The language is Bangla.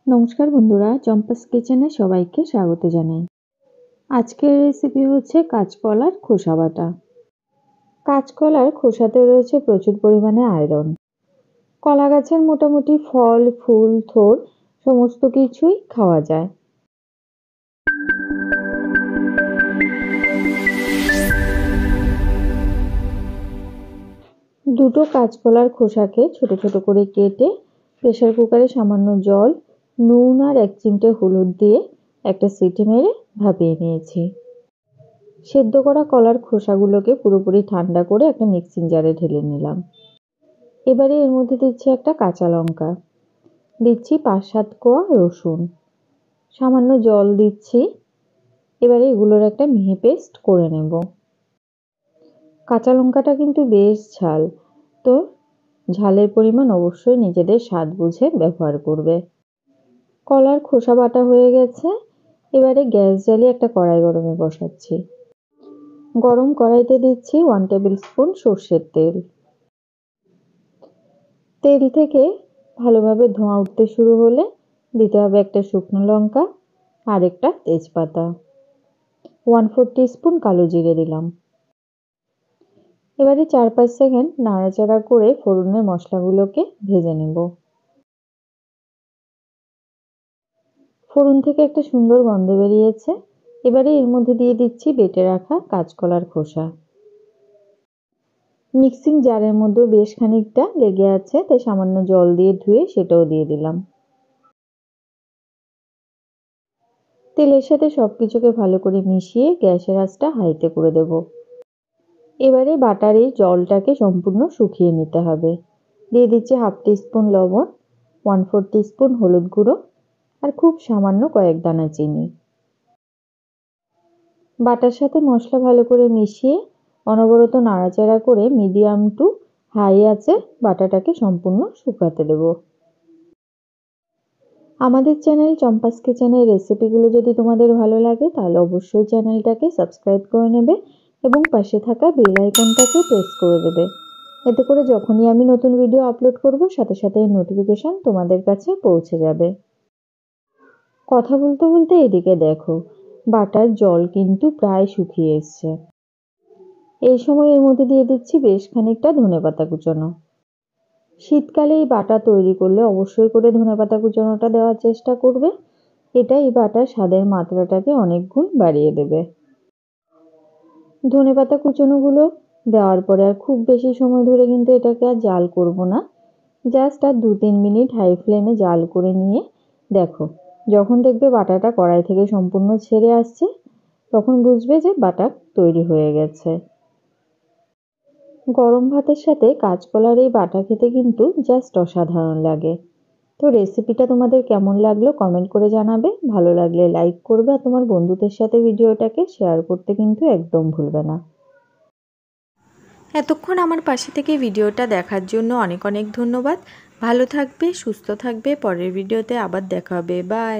নমস্কার বন্ধুরা, চম্পাস কিচেনে সবাইকে স্বাগত জানাই। আজকের রেসিপি হচ্ছে কাঁচকলার খোসা বাটা। কাঁচকলার খোসাতে রয়েছে প্রচুর পরিমাণে আয়রন। কলা গাছের মোটামুটি ফল, ফুল, থোড় সমস্ত কিছুই খাওয়া যায়। দুটো কাঁচকলার খোসাকে ছোট ছোট করে কেটে প্রেসার কুকারে সামান্য জল, নুন আর 1 চিমটে হলুদ দিয়ে একটা সিটি মেরে ভাপিয়ে নিয়েছি। সেদ্ধ করা কলার খোসাগুলোকে পুরোপুরি ঠান্ডা করে একটা মিক্সিং জারে ঢেলে নিলাম। এবারে এর মধ্যে দিচ্ছি একটা কাঁচা লঙ্কা, দিচ্ছি 5-7 কোয়া রসুন, সামান্য জল দিচ্ছি। এবারে এগুলোর একটা মিহি পেস্ট করে নেব। কাঁচা লঙ্কাটা কিন্তু বেশ ঝাল, তো ঝালের পরিমাণ অবশ্যই নিজেদের স্বাদ বুঝে ব্যবহার করবে। কলার খোসা বাটা হয়ে গেছে। এবারে গ্যাস জ্বালিয়ে একটা কড়াই গরমে বসাচ্ছি। গরম কড়াইতে দিচ্ছি 1 টেবিল স্পুন সর্ষের তেল। তেল থেকে ভালোভাবে ধোঁয়া উঠতে শুরু হলে দিতে হবে একটা শুকনো লঙ্কা আর একটা তেজপাতা। 1/4 টিস্পুন কালো জিরে দিলাম। এবারে 4-5 সেকেন্ড নাড়াচাড়া করে ফোড়নের মশলাগুলোকে ভেজে নেব। ফোড়ন থেকে একটা সুন্দর গন্ধ বেরিয়েছে। এবারে এর মধ্যে দিয়ে দিচ্ছি বেটে রাখা কাঁচকলার খোসা। মিক্সিং জারের মধ্যে বেশ খানিকটা লেগে আছে, তাই সামান্য জল দিয়ে ধুয়ে সেটাও দিয়ে দিলাম। তেলের সাথে সবকিছুকে ভালো করে মিশিয়ে গ্যাসের আঁচটা হাইতে করে দেব। এবারে বাটার এই জলটাকে সম্পূর্ণ শুকিয়ে নিতে হবে। দিয়ে দিচ্ছি 1/2 টিস্পুন লবণ, 1/4 টিস্পুন হলুদ গুঁড়ো আর খুব সামান্য কয়েক দানা চিনি। বাটার সাথে মশলা ভালো করে মিশিয়ে অনবরত নাড়াচাড়া করে মিডিয়াম টু হাই আঁচে বাটাটাকে সম্পূর্ণ শুকাতে দেব। আমাদের চ্যানেল চম্পাস কিচেনের রেসিপিগুলো যদি তোমাদের ভালো লাগে তাহলে অবশ্যই চ্যানেলটাকে সাবস্ক্রাইব করে নেবে এবং পাশে থাকা বেল আইকনটাকে প্রেস করে দেবে। এতে করে যখনই আমি নতুন ভিডিও আপলোড করব সাথে সাথে নোটিফিকেশন তোমাদের কাছে পৌঁছে যাবে। কথা বলতে বলতে এদিকে দেখো, বাটার জল কিন্তু প্রায় শুকিয়ে এসছে। এই সময় এর মধ্যে দিয়ে দিচ্ছি বেশ খানিকটা ধনেপাতা কুচোনো। শীতকালে এই বাটা তৈরি করলে অবশ্যই করে ধনেপাতা কুচোনোটা দেওয়ার চেষ্টা করবে। এটা এই বাটার স্বাদের মাত্রাটাকে অনেক গুণ বাড়িয়ে দেবে। ধনেপাতা কুচোনোগুলো দেওয়ার পরে আর খুব বেশি সময় ধরে কিন্তু এটাকে আর জাল করব না। জাস্ট আর 2-3 মিনিট হাই ফ্লেমে জাল করে নিয়ে দেখো, যখন দেখবে বাটাটা কড়াই থেকে সম্পূর্ণ ছেড়ে আসছে তখন বুঝবে যে বাটা তৈরি হয়ে গেছে। গরম ভাতের সাথে কাঁচকলার এই বাটা খেতে কিন্তু জাস্ট অসাধারণ লাগে। তো রেসিপিটা তোমাদের কেমন লাগলো কমেন্ট করে জানাবে। ভালো লাগলে লাইক করবে আর তোমার বন্ধুদের সাথে ভিডিওটাকে শেয়ার করতে কিন্তু একদম ভুলবে না। এতক্ষণ আমার পাশে থেকে ভিডিওটা দেখার জন্য অনেক অনেক ধন্যবাদ। ভালো থাকবে, সুস্থ থাকবে। পরের ভিডিওতে আবার দেখা হবে। বাই।